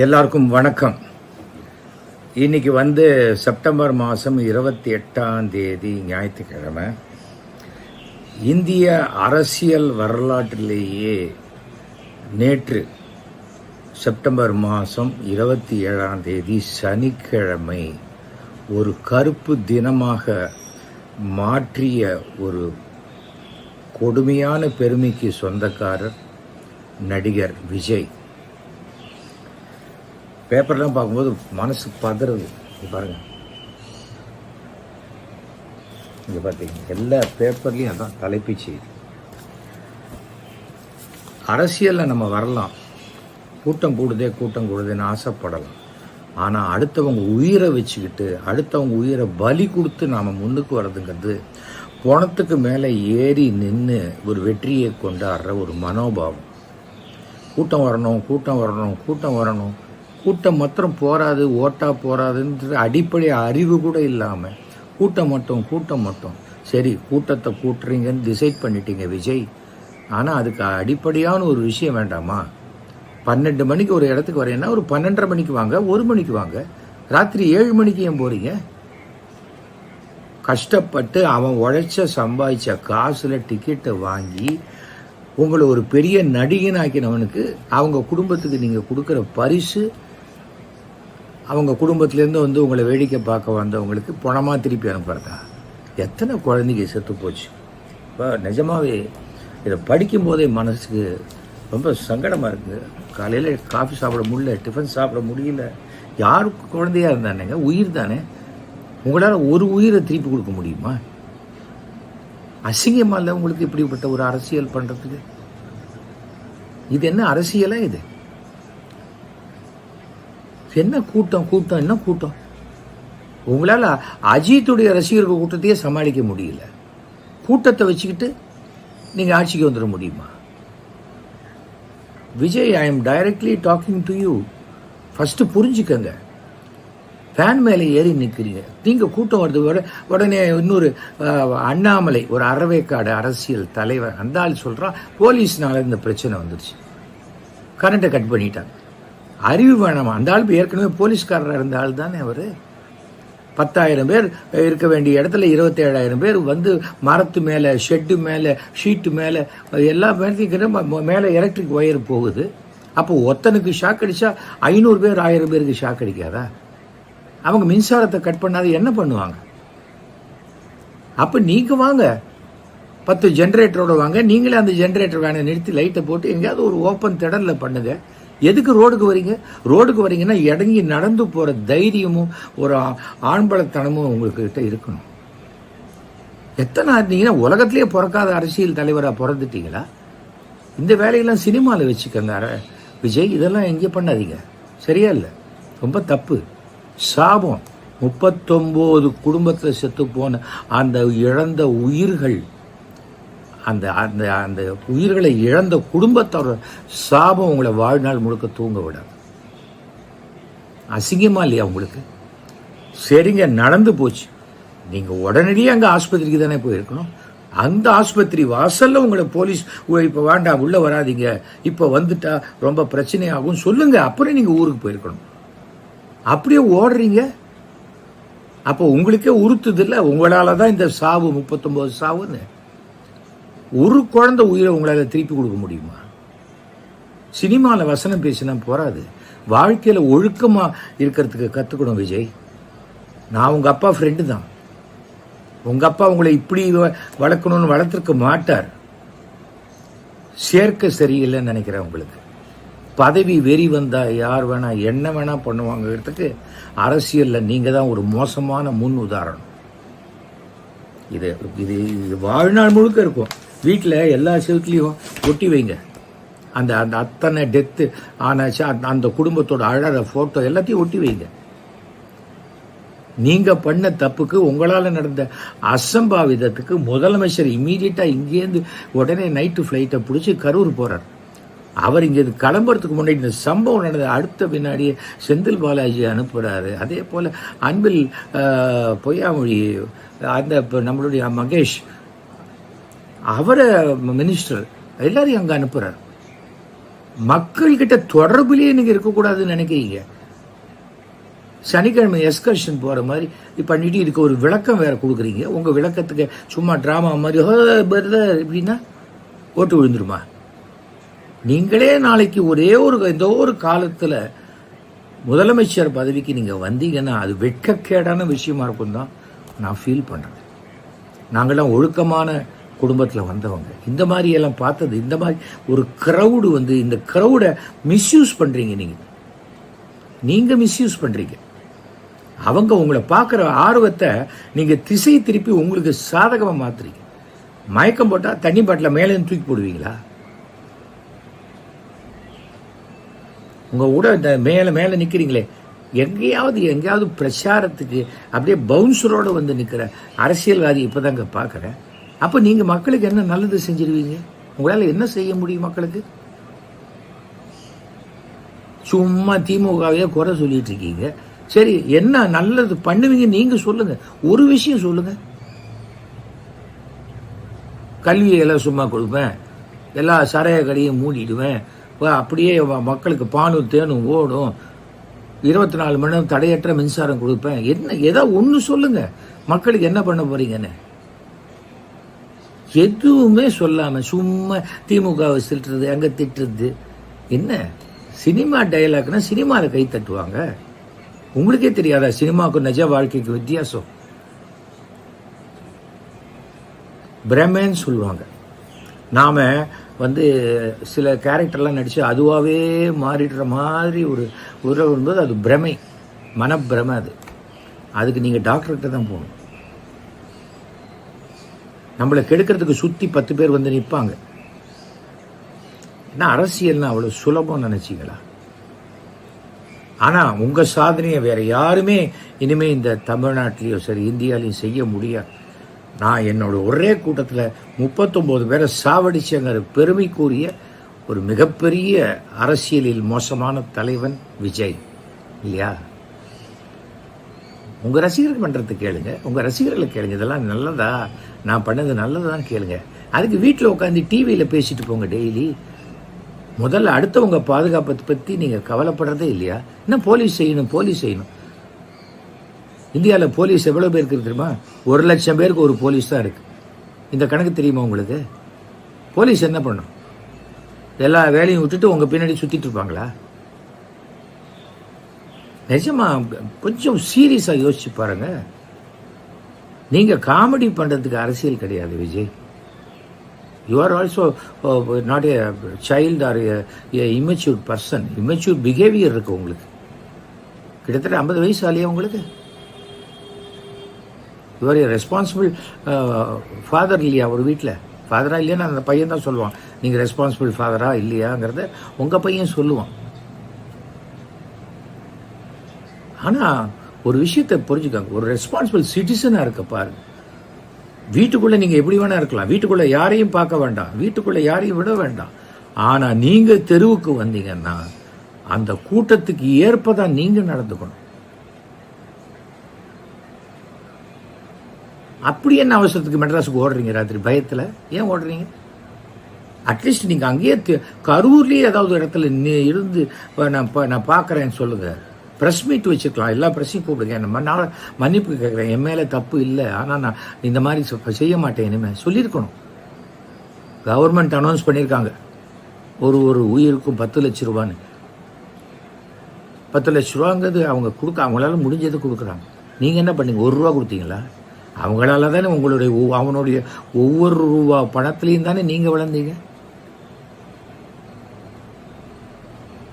எல்லாருக்கும் வணக்கம். இன்னைக்கு செப்டம்பர் மாதம் 28 ஞாயிற்றுக்கிழமை. இந்திய அரசியல் வரலாற்றிலேயே நேற்று செப்டம்பர் மாதம் 27 சனிக்கிழமை ஒரு கருப்பு தினமாக மாற்றிய ஒரு கொடுமையான பெருமைக்கு சொந்தக்காரர் நடிகர் விஜய். பேப்பர்லாம் பார்க்கும்போது மனசு பதறுது. பாருங்க, இங்கே பார்த்தீங்க, எல்லா பேப்பர்லேயும் அதான் தலைப்புச் செய்தி. அரசியலில் நம்ம வரலாம், கூட்டம் கூடுதுன்னு ஆசைப்படலாம். ஆனால் அடுத்தவங்க உயிரை வச்சுக்கிட்டு அடுத்தவங்க உயிரை பலி கொடுத்து நாம் முன்னுக்கு வர்றதுங்கிறது பணத்துக்கு மேலே ஏறி நின்று ஒரு வெற்றியை கொண்டாடுற ஒரு மனோபாவம். கூட்டம் வரணும், கூட்டம் மாத்திரம் போராது, ஓட்டா போராதுன்ற அடிப்படை அறிவு கூட இல்லாமல் கூட்டம் மட்டும். சரி, கூட்டத்தை கூட்டுறீங்கன்னு டிசைட் பண்ணிட்டீங்க விஜய். ஆனால் அதுக்கு அடிப்படையான ஒரு விஷயம் வேண்டாமா? 12 மணிக்கு ஒரு இடத்துக்கு வரீங்கன்னா ஒரு 12:30 மணிக்கு வாங்க, 1 மணிக்கு வாங்க. ராத்திரி 7 மணிக்கு ஏன் போறீங்க? கஷ்டப்பட்டு அவன் உழைச்ச சம்பாதிச்ச காசுல டிக்கெட்டை வாங்கி உங்களை ஒரு பெரிய நடிகனாக்கினவனுக்கு அவங்க குடும்பத்துக்கு நீங்கள் கொடுக்குற பரிசு, அவங்க குடும்பத்திலேருந்து உங்களை வேடிக்கை பார்க்க வந்தவங்களுக்கு பணமாக திருப்பி அனுப்புறதா? எத்தனை குழந்தைங்க செத்து போச்சு. இப்போ நிஜமாவே இதை படிக்கும்போதே மனசுக்கு ரொம்ப சங்கடமாக இருக்குது. காலையில் காஃபி சாப்பிட முடியல, டிஃபன் சாப்பிட முடியல. யாருக்கு குழந்தையா இருந்தானேங்க, உயிர் தானே. உங்களால் ஒரு உயிரை திருப்பி கொடுக்க முடியுமா? அசிங்கமா இல்லை உங்களுக்கு இப்படிப்பட்ட ஒரு அரசியல் பண்ணுறதுக்கு? இது என்ன அரசியலா? இது என்ன கூட்டம்? என்ன கூட்டம்? உங்களால் அஜித்துடைய ரசிகர்கள் கூட்டத்தையே சமாளிக்க முடியல. கூட்டத்தை வச்சுக்கிட்டு நீங்கள் ஆட்சிக்கு வந்துட முடியுமா? Vijay, I am directly talking to you. First புரிஞ்சுக்கங்க. ஃபேன் மேலே ஏறி நிற்கிறீங்க. நீங்கள் கூட்டம் வருது உடனே இன்னொரு அண்ணாமலை, ஒரு அறவேக்காடு அரசியல் தலைவர், அந்த ஆள் சொல்கிறான் போலீஸ்னால இந்த பிரச்சனை வந்துருச்சு, கரண்ட்டை கட் பண்ணிட்டாங்க. அறிவு வேணாமா? அந்த ஆள் ஏற்கனவே போலீஸ்காரராக இருந்த ஆள் தானே அவர். 10,000 பேர் இருக்க வேண்டிய இடத்துல 27,000 பேர் மரத்து மேலே, ஷெட்டு மேலே, ஷீட்டு மேலே, எல்லா மேலே எலக்ட்ரிக் ஒயர் போகுது. அப்போ ஒத்தனுக்கு ஷாக் அடித்தா 500 பேர் 1000 பேருக்கு ஷாக் அடிக்காதா? அவங்க மின்சாரத்தை கட் பண்ணாத என்ன பண்ணுவாங்க? அப்போ நீங்கள் வாங்க, 10 ஜென்ரேட்டரோட வாங்க. நீங்களே அந்த ஜென்ரேட்டர் வேனை நிறுத்தி லைட்டை போட்டு எங்கேயாவது ஒரு ஓப்பன் திடலில் பண்ணுங்க. எதுக்கு ரோடுக்கு வரீங்க? ரோடுக்கு வரீங்கன்னா இறங்கி நடந்து போகிற தைரியமும் ஒரு ஆண்பலத்தனமும் உங்கள்கிட்ட இருக்கணும். எத்தனை இருந்தீங்கன்னா உலகத்திலேயே பிறக்காத அரசியல் தலைவராக பிறந்துட்டீங்களா? இந்த வேலையெல்லாம் சினிமாவில் வச்சுக்கோங்க விஜய். இதெல்லாம் எங்கேயும் பண்ணாதீங்க, சரியா இல்லை, ரொம்ப தப்பு. சாபம். 39 குடும்பத்தில் செத்து போன அந்த இழந்த உயிர்கள், அந்த அந்த அந்த உயிர்களை இழந்த குடும்பத்தோட சாபம் உங்களை வாழ்நாள் முழுக்க தூங்க விடாது. அசிங்கமா இல்லையா உங்களுக்கு? சரிங்க, நடந்து போச்சு. நீங்கள் உடனடியே அங்கே ஆஸ்பத்திரிக்கு தானே போயிருக்கணும். அந்த ஆஸ்பத்திரி வாசல்ல உங்களை போலீஸ் இப்போ வேண்டாம் உள்ள வராதிங்க, இப்போ வந்துட்டா ரொம்ப பிரச்சனையாகும் சொல்லுங்க, அப்புறம் நீங்கள் ஊருக்கு போயிருக்கணும். அப்படியே ஓடுறீங்க. அப்போ உங்களுக்கே உறுத்துது இல்லை? உங்களால தான் இந்த சாவு, 39 சாவுன்னு. ஒரு குழந்தை உயிரை உங்களால் திருப்பி கொடுக்க முடியுமா? சினிமாவில் வசனம் பேசினா போராது, வாழ்க்கையில் ஒழுக்கமாக இருக்கிறதுக்கு கற்றுக்கணும் விஜய். நான் உங்கள் அப்பா ஃப்ரெண்டு தான். உங்கள் அப்பா உங்களை இப்படி வளர்க்கணும்னு வளர்த்துருக்க மாட்டார். சேர்க்க சரியில்லைன்னு நினைக்கிறேன் உங்களுக்கு. பதவி வெறி வந்தால் யார் வேணா என்ன வேணா பண்ணுவாங்கிறதுக்கு அரசியலில் நீங்கள் தான் ஒரு மோசமான முன் உதாரணம். இது இது இது வாழ்நாள் முழுக்க இருக்கும். வீட்டில் எல்லா செல்ஃப்லேயும் ஒட்டி வைங்க. அந்த அந்த அத்தனை டெத்து ஆனாச்சு அந்த குடும்பத்தோட அழற ஃபோட்டோ எல்லாத்தையும் ஒட்டி வைங்க. நீங்கள் பண்ண தப்புக்கு, உங்களால் நடந்த அசம்பாவிதத்துக்கு முதலமைச்சர் இம்மீடியட்டாக இங்கேருந்து உடனே நைட்டு ஃப்ளைட்டை பிடிச்சி கரூர் போகிறார். அவர் இங்கே கிளம்புறதுக்கு முன்னாடி இந்த சம்பவம் நடந்த அடுத்த பின்னாடியே செந்தில் பாலாஜி அனுப்புகிறாரு. அதே போல் அன்பில் பொய்யாமொழி, அந்த நம்மளுடைய மகேஷ், அவரை மினிஸ்டர் எல்லாரையும் அங்கே அனுப்புகிறார். மக்கள்கிட்ட தொடர்புலேயே நீங்கள் இருக்கக்கூடாதுன்னு நினைக்கிறீங்க. சனிக்கிழமை எஸ்கர்ஷன் போகிற மாதிரி பண்ணிட்டு இதுக்கு ஒரு விளக்கம் வேற கொடுக்குறீங்க. உங்கள் விளக்கத்துக்கு சும்மா ட்ராமா மாதிரி இப்படின்னா ஓட்டு விழுந்துருமா? நீங்களே நாளைக்கு ஏதோ ஒரு காலத்தில் முதலமைச்சர் பதவிக்கு நீங்கள் வந்தீங்கன்னா அது வெட்கக்கேடான விஷயமா இருக்கும் தான் நான் ஃபீல் பண்ணுறேன். நாங்கள்லாம் ஒழுக்கமான குடும்பத்தில் வந்தவங்க. இந்த மாதிரி எல்லாம் பார்த்தது, இந்த மாதிரி ஒரு க்ரௌடு இந்த க்ரௌடை மிஸ்யூஸ் பண்ணுறீங்க. நீங்கள் மிஸ்யூஸ் பண்ணுறீங்க. அவங்க உங்களை பார்க்குற ஆர்வத்தை நீங்கள் திசை திருப்பி உங்களுக்கு சாதகமாக மாற்றுறீங்க. மயக்கம் போட்டால் தண்ணி பாட்டில் மேலே தூக்கி போடுவீங்களா? உங்கள் கூட இந்த மேலே நிற்கிறீங்களே, எங்கேயாவது பிரச்சாரத்துக்கு அப்படியே பவுன்சரோடு நிற்கிற அரசியல்வாதி இப்போதாங்க பார்க்குறேன். அப்போ நீங்கள் மக்களுக்கு என்ன நல்லது செஞ்சிருவீங்க? உங்களால் என்ன செய்ய முடியும் மக்களுக்கு? சும்மா திமுகவையே குறை சொல்லிட்டு இருக்கீங்க. சரி, என்ன நல்லது பண்ணுவீங்க நீங்க சொல்லுங்க. ஒரு விஷயம் சொல்லுங்க. கல்வியை எல்லாம் சும்மா கொடுப்பேன், எல்லா சரைய கடையும் மூடிடுவேன், அப்படியே மக்களுக்கு பாலும் தேனும் ஓடும், 24 மணி நேரம் தடையற்ற மின்சாரம் கொடுப்பேன். என்ன ஏதாவது ஒன்று சொல்லுங்க. மக்களுக்கு என்ன பண்ண போறீங்கன்னு எதுவுமே சொல்லாம சும்மா திமுகவை திட்டுறது, அங்க திட்டுறது. என்ன சினிமா டயலாக்னா சினிமாவில் கை தட்டுவாங்க. உங்களுக்கே தெரியாதா சினிமாவுக்கு நிஜ வாழ்க்கைக்கு வித்தியாசம்? பிரமேன்னு சொல்லுவாங்க. நாம சில கேரக்டர்லாம் நடிச்சு அதுவாகவே மாறிடுற மாதிரி ஒரு உறவு என்பது அது பிரமை, மனப்பிரமை. அதுக்கு நீங்கள் டாக்டர்கிட்ட தான் போகணும். நம்மளை கெடுக்கிறதுக்கு சுற்றி 10 பேர் நிற்பாங்க. ஏன்னா அரசியல்னா அவ்வளோ சுலபம் நினைச்சிங்களா? ஆனால் உங்கள் சாதனையை வேற யாருமே இனிமே இந்த தமிழ்நாட்டிலையோ சரி இந்தியாலையும் செய்ய முடியாது. நான் என்னோட ஒரே கூட்டத்தில் 39 பேரை சாவடிச்சங்கிற பெருமைக்குரிய ஒரு மிகப்பெரிய அரசியலில் மோசமான தலைவன் விஜய் இல்லையா? உங்கள் ரசிகர்கள் பண்ணுறது கேளுங்க, உங்கள் ரசிகர்களை கேளுங்க. இதெல்லாம் நல்லதா, நான் பண்ணது நல்லதான்னு கேளுங்க. அதுக்கு வீட்டில் உட்காந்து டிவியில் பேசிட்டு போங்க டெய்லி. முதல்ல அடுத்தவங்க பாதுகாப்பை பற்றி நீங்கள் கவலைப்படுறதே இல்லையா? என்ன போலீஸ் செய்யணும். இந்தியாவில் போலீஸ் எவ்வளோ பேருக்கு இருக்கு தெரியுமா? 1,00,000 பேருக்கு ஒரு போலீஸ் தான் இருக்கு. இந்த கணக்கு தெரியுமா உங்களுக்கு? போலீஸ் என்ன பண்ணும்? எல்லா வேலையும் விட்டுட்டு உங்கள் பின்னாடி சுற்றிட்டு இருப்பாங்களா? நிஜமா கொஞ்சம் சீரியஸாக யோசிச்சு பாருங்க. நீங்கள் காமெடி பண்ணுறதுக்கு அரசியல் கிடையாது Vijay. You are also not a child or a immature person. Immature behavior இருக்கு உங்களுக்கு. கிட்டத்தட்ட 50 வயசு ஆலையா உங்களுக்கு? You are a responsible father இல்லையா ஒரு வீட்டில்? ஃபாதரா இல்லையான்னு அந்த பையன் தான் சொல்லுவான். நீங்கள் ரெஸ்பான்சிபிள் ஃபாதரா இல்லையாங்கிறத உங்கள் பையன் சொல்லுவான். ஆனால் ஒரு விஷயத்தை புரிஞ்சுக்காங்க, ஒரு ரெஸ்பான்சிபிள் சிட்டிசனாக இருக்க பாருங்க. வீட்டுக்குள்ள நீங்க எப்படி வேணா இருக்கலாம், வீட்டுக்குள்ள யாரையும் பார்க்க வேண்டாம், வீட்டுக்குள்ள யாரையும் விட வேண்டாம். ஆனா நீங்க தெருவுக்கு வந்தீங்கன்னா அந்த கூட்டத்துக்கு ஏற்பதான் நீங்க நடந்துக்கணும். அப்படி என்ன அவசரத்துக்கு மெட்ராஸுக்கு ஓடுறீங்க ராத்திரி பயத்துல? ஏன் ஓடுறீங்க? அட்லீஸ்ட் நீங்க அங்கேயே கரூர்லயே ஏதாவது இடத்துல இருந்து நான் பார்க்கறேன்னு சொல்லுங்க. ப்ரெஸ் மீட் வச்சுக்கலாம், எல்லா ப்ரெஸ்ஸையும் கூப்பிடுங்க. நான் மன்னிப்பு கேட்குறேன், என் மேலே தப்பு இல்லை, ஆனால் நான் இந்த மாதிரி செய்ய மாட்டேன் இனிமேல் சொல்லியிருக்கணும். கவர்மெண்ட் அனௌன்ஸ் பண்ணியிருக்காங்க ஒரு உயிருக்கும் 10 லட்ச ரூபான்னு. 10 லட்ச ரூபாங்கிறது அவங்க அவங்களால முடிஞ்சதை கொடுக்குறாங்க. நீங்கள் என்ன பண்ணீங்க? 1 ரூபா கொடுத்தீங்களா? அவங்களால தானே அவனுடைய ஒவ்வொரு ரூபா பணத்துலையும் தானே நீங்கள் வளர்ந்தீங்க.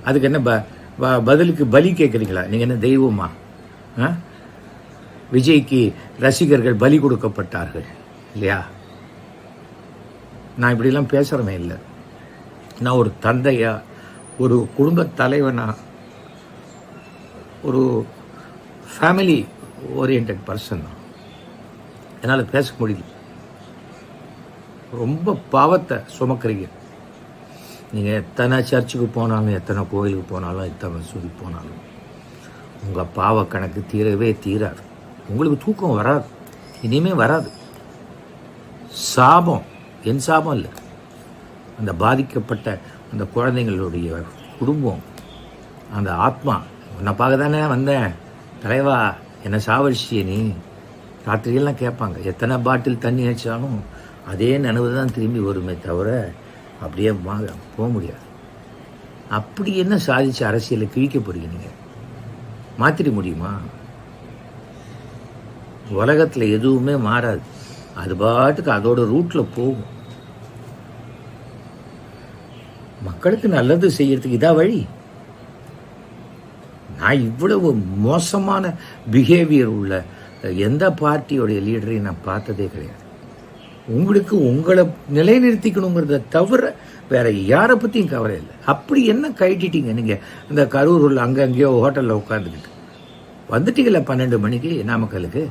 அதுக்கு என்ன பதிலுக்கு பலி கேட்குறீங்களா? நீங்கள் என்ன தெய்வமா? விஜய்க்கு ரசிகர்கள் பலி கொடுக்கப்பட்டார்கள் இல்லையா? நான் இப்படிலாம் பேசுகிறவன் இல்லை. நான் ஒரு தந்தையா, ஒரு குடும்ப தலைவனா, ஒரு ஃபேமிலி ஓரியன்ட் பர்சன் தான். என்னால் பேச முடியல. ரொம்ப பாவத்தை சுமக்கிறீங்க. நீங்கள் எத்தனை சர்ச்சுக்கு போனாலும், எத்தனை கோயிலுக்கு போனாலும், எத்தனை மசூதி போனாலும் உங்கள் பாவ கணக்கு தீரவே தீராது. உங்களுக்கு தூக்கம் வராது, இனிமே வராது. சாபம், என் சாபம் இல்லை, அந்த பாதிக்கப்பட்ட அந்த குழந்தைங்களுடைய குடும்பம், அந்த ஆத்மா. உன்னை பார்க்க தானே வந்தேன் தலைவா, என்னை சாவடிச்சியே நீ, ராத்திரியெல்லாம் கேட்பாங்க. எத்தனை பாட்டில் தண்ணி அடித்தாலும் அதே நினைவு தான் திரும்பி வருமே தவிர அப்படியே போக முடியாது. அப்படி என்ன சாதிச்சு அரசியலை கிழிக்க போறீங்க? நீங்கள் மாற்றிட முடியுமா? உலகத்தில் எதுவுமே மாறாது, அது பாட்டுக்கு அதோட ரூட்டில் போகும். மக்களுக்கு நல்லது செய்யறதுக்கு இதா வழி? நான் இவ்வளவு மோசமான பிஹேவியர் உள்ள எந்த பார்ட்டியோடைய லீடரையும் நான் பார்த்ததே கிடையாது. உங்களுக்கு உங்களை நிலைநிறுத்திக்கணுங்கிறத தவிர வேற யாரை பற்றியும் கவலை இல்லை. அப்படி என்ன கட்டிட்டீங்க நீங்கள்? இந்த கரூரில் அங்கங்கேயோ ஹோட்டலில் உட்காந்துக்கிட்டு வந்துட்டீங்களா 12 மணிக்கு நாமக்கலுக்கு?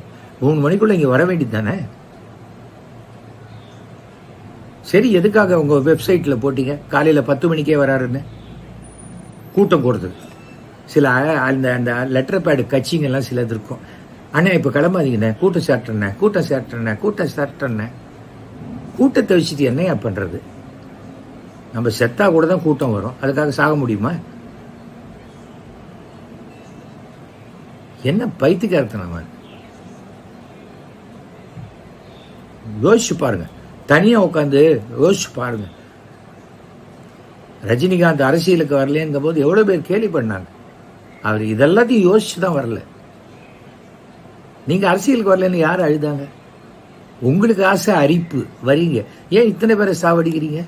3 மணிக்குள்ளே இங்கே வர வேண்டியது தானே? சரி, எதுக்காக உங்கள் வெப்சைட்டில் போட்டீங்க காலையில் 10 மணிக்கே வராருன்னு? கூட்டம் கூடுறது. சில அந்த அந்த லெட்டர் பேடு கட்சிங்கெல்லாம் சிலது இருக்கும். அண்ணா இப்போ கிளம்பாதீங்கண்ணே, கூட்டம் சாப்பிட்றேண்ணே. கூட்டத்தை வச்சுட்டு என்னையா பண்ணுறது? நம்ம செத்தா கூட தான் கூட்டம் வரும், அதுக்காக சாக முடியுமா? என்ன பைத்தியக்காரத்தனமா? யோசிச்சு பாருங்க, தனியா உட்காந்து யோசிச்சு பாருங்க. ரஜினிகாந்த் அரசியலுக்கு வரலங்கும் போது எவ்வளவு பேர் கேலி பண்ணாங்க. அவர் இதெல்லாத்தையும் யோசிச்சு தான் வரல. நீங்க அரசியலுக்கு வரலன்னு யார் அழுதாங்க? உங்களுக்கு ஆசை அரிப்பு வரீங்க. ஏன் இத்தனை பேரை சாவடிக்கிறீங்க?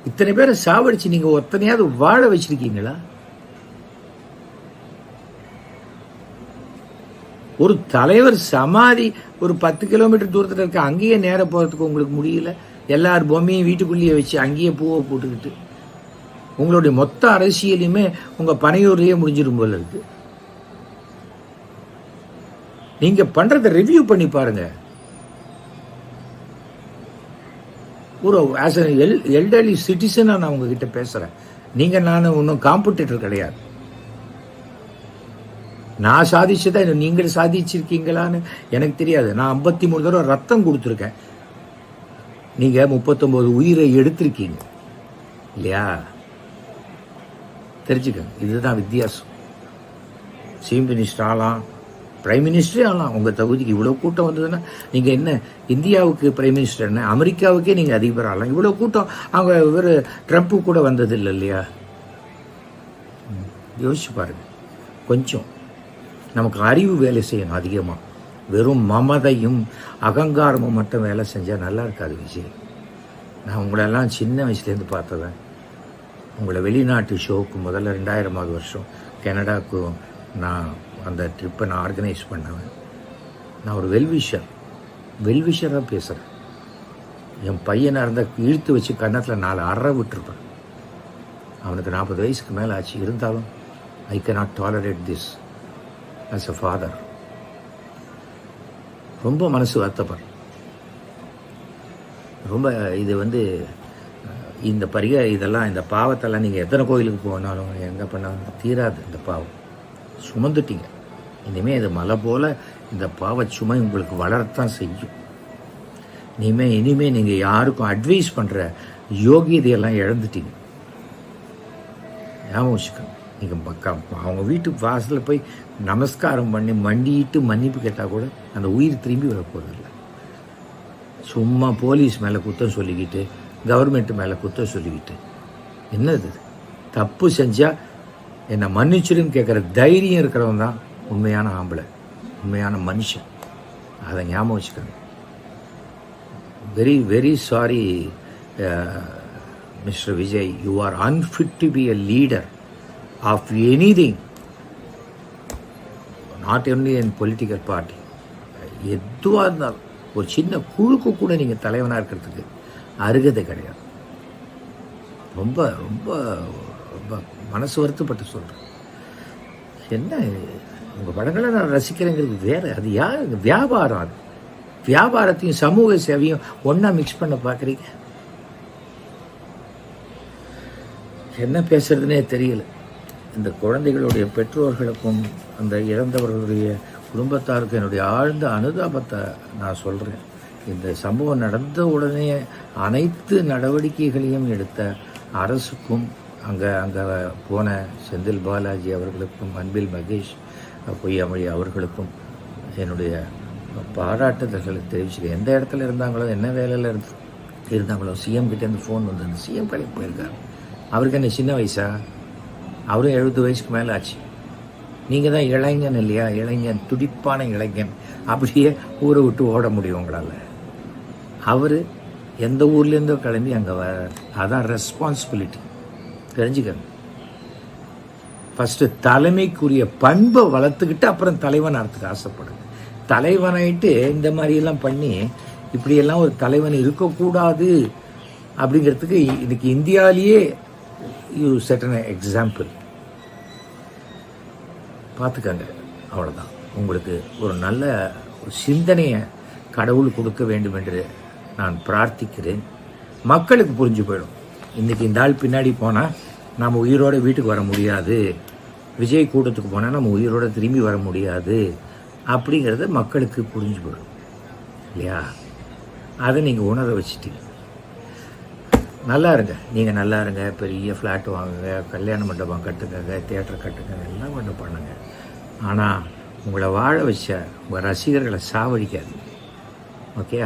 இத்தனை பேரை சாவடிச்சு நீங்க ஒத்தனையாவது வாழ வச்சிருக்கீங்களா? ஒரு தலைவர் சமாதி ஒரு 10 கிலோமீட்டர் தூரத்தில் இருக்க, அங்கேயே நேர போறதுக்கு உங்களுக்கு முடியல. எல்லார் பொம்மையும் வீட்டுக்குள்ளேயே வச்சு அங்கேயே பூவை போட்டுக்கிட்டு உங்களுடைய மொத்த அரசியலையுமே உங்க பனையூர்லயே முடிஞ்சிடும் போல இருக்கு. நீங்க பண்றதை ரிவ்யூ பண்ணி பாருங்க. ஒரு ஆஸ் எல்டர்லி சிட்டிசனா நான் உங்ககிட்ட பேசுறேன். நீங்க நான் ஒன்றும் காம்படிட்டர் கிடையாது. நான் சாதிச்சதா நீங்கள் சாதிச்சிருக்கீங்களான்னு எனக்கு தெரியாது. நான் 53 தடவை ரத்தம் கொடுத்துருக்கேன். நீங்க 39 உயிரை எடுத்திருக்கீங்க இல்லையா? தெரிஞ்சுக்கங்க, இதுதான் வித்தியாசம். சீஃப் மினிஸ்டர் ஆகலாம், பிரைம் மினிஸ்டரே ஆகலாம். உங்க தொகுதிக்கு இவ்வளவு கூட்டம் வந்ததுன்னா நீங்க என்ன இந்தியாவுக்கு பிரைம் மினிஸ்டர் என்ன, அமெரிக்காவுக்கே நீங்க அதிபர் ஆகலாம். இவ்வளவு கூட்டம் அவங்க ஒரு ட்ரம்ப் கூட வந்தது இல்லை இல்லையா? யோசிச்சு பாருங்க. கொஞ்சம் நமக்கு அறிவு வேலை செய்யணும் அதிகமாக. வெறும் மமதையும் அகங்காரமும் மட்டும் வேலை செஞ்சால் நல்லா இருக்காது விஜய். நான் உங்களெல்லாம் சின்ன வயசுலேருந்து பார்த்ததேன். உங்களை வெளிநாட்டு ஷோவுக்கு முதல்ல 2000வது வருஷம் கனடாவுக்கு நான் அந்த ட்ரிப்பை நான் ஆர்கனைஸ் பண்ணுவேன். நான் ஒரு வெல்விஷராக பேசுகிறேன். என் பையனாக இருந்தால் இழுத்து வச்சு கன்னத்தில் 4 அறை விட்டுருப்பேன். அவனுக்கு 40 வயசுக்கு மேலே ஆச்சு. இருந்தாலும் ஐ cannot tolerate this as a father. ரொம்ப மனசு வருத்தப்படுறேன். ரொம்ப இது இதெல்லாம் இந்த பாவத்தெல்லாம் நீங்கள் எத்தனை கோயிலுக்கு போனாலும் எங்கே பண்ணாலும் தீராது. இந்த பாவம் சுமந்துட்டீங்க. இனிமேல் இது மலை போல் இந்த பாவ சுமை உங்களுக்கு வளரத்தான் செய்யும். இனிமேல் நீங்கள் யாருக்கும் அட்வைஸ் பண்ணுற யோகியதையெல்லாம் இழந்துட்டீங்க. ஞாபகம் வச்சுக்கோங்க. நீங்கள் அவங்க வீட்டு வாசலில் போய் நமஸ்காரம் பண்ணி மண்டிட்டு மன்னிப்பு கேட்டால் கூட அந்த உயிர் திரும்பி வரப்போறதில்லை. சும்மா போலீஸ் மேலே குற்றம் சொல்லிக்கிட்டு, கவர்மெண்ட் மேலே குற்றம் சொல்லிக்கிட்டு என்னது? தப்பு செஞ்சால் என்னை மன்னிச்சிடுன்னு கேட்குற தைரியம் இருக்கிறவன் தான் உண்மையான ஆம்பளை, உண்மையான மனுஷன். அதை ஞாபகம் வச்சுக்கோங்க. Very very sorry mister Vijay, you are unfit to be a leader of anything, not only in political party. எதுவாக இருந்தாலும் ஒரு சின்ன குழுக்கு கூட நீங்கள் தலைவனாக இருக்கிறதுக்கு அருகதை கிடையாது. ரொம்ப ரொம்ப ரொம்ப மனசு வருத்தப்பட்டு சொல்கிறேன். என்ன உங்கள் படங்களை நான் ரசிக்கிறேங்கிறது வேறு. அது யார்? வியாபாரம். அது வியாபாரத்தையும் சமூக சேவையும் ஒன்றா மிக்ஸ் பண்ண பார்க்குறீங்க. என்ன பேசுறதுனே தெரியல. இந்த குழந்தைகளுடைய பெற்றோர்களுக்கும் அந்த இறந்தவர்களுடைய குடும்பத்தாருக்கும் என்னுடைய ஆழ்ந்த அனுதாபத்தை நான் சொல்கிறேன். இந்த சம்பவம் நடந்த உடனே அனைத்து நடவடிக்கைகளையும் எடுத்த அரசுக்கும் அங்கே போன செந்தில் பாலாஜி அவர்களுக்கும் அன்பில் மகேஷ் பொய்யாமொழி அவர்களுக்கும் என்னுடைய பாராட்டுதல்களை தெரிவிச்சுக்க. எந்த இடத்துல இருந்தாங்களோ, என்ன வேலையில் இருந்தாங்களோ, சிஎம் கிட்டேருந்து ஃபோன் வந்து அந்த சிஎம் கடைக்கு போயிருக்காரு. அவருக்கு என்ன சின்ன வயசா? அவரும் 70 வயசுக்கு மேலே ஆச்சு. நீங்கள் தான் இளைஞன் இல்லையா, இளைஞன், துடிப்பான இளைஞன், அப்படியே ஊரை விட்டு ஓட முடியும் உங்களால். அவர் எந்த ஊர்லேருந்தோ கிளம்பி அங்கே வர்றார். அதான் ரெஸ்பான்சிபிலிட்டி, தெரிஞ்சுக்கணும். ஃபஸ்ட்டு தலைமைக்குரிய பண்பை வளர்த்துக்கிட்டு அப்புறம் தலைவன் ஆகிறதுக்கு ஆசைப்படுங்க. தலைவனாயிட்டு இந்த மாதிரியெல்லாம் பண்ணி இப்படியெல்லாம் ஒரு தலைவன் இருக்கக்கூடாது அப்படிங்கிறதுக்கு இன்னைக்கு இந்தியாவிலேயே யூ செட் அன் எக்ஸாம்பிள். பார்த்துக்கங்க. அவ்வளோதான். உங்களுக்கு ஒரு நல்ல சிந்தனையை கடவுள் கொடுக்க வேண்டும் என்று நான் பிரார்த்திக்கிறேன். மக்களுக்கு புரிஞ்சு போயிடும். இன்றைக்கி இந்த ஆள் பின்னாடி போனால் நம்ம உயிரோடு வீட்டுக்கு வர முடியாது, விஜய் கூட்டத்துக்கு போனால் நம்ம உயிரோடு திரும்பி வர முடியாது அப்படிங்கிறது மக்களுக்கு புரிஞ்சு போயிடும் இல்லையா? அதை நீங்கள் உணர வச்சுட்டீங்க. நல்லா இருங்க, நீங்கள் நல்லா இருங்க. பெரிய ஃப்ளாட் வாங்குங்க, கல்யாண மண்டபம் கட்டுங்க, தியேட்டர் கட்டுங்க, எல்லாம் கொஞ்சம் பண்ணுங்க. ஆனால் உங்களை வாழ வச்ச உங்கள் ரசிகர்களை சாவடிக்காது. ஓகே?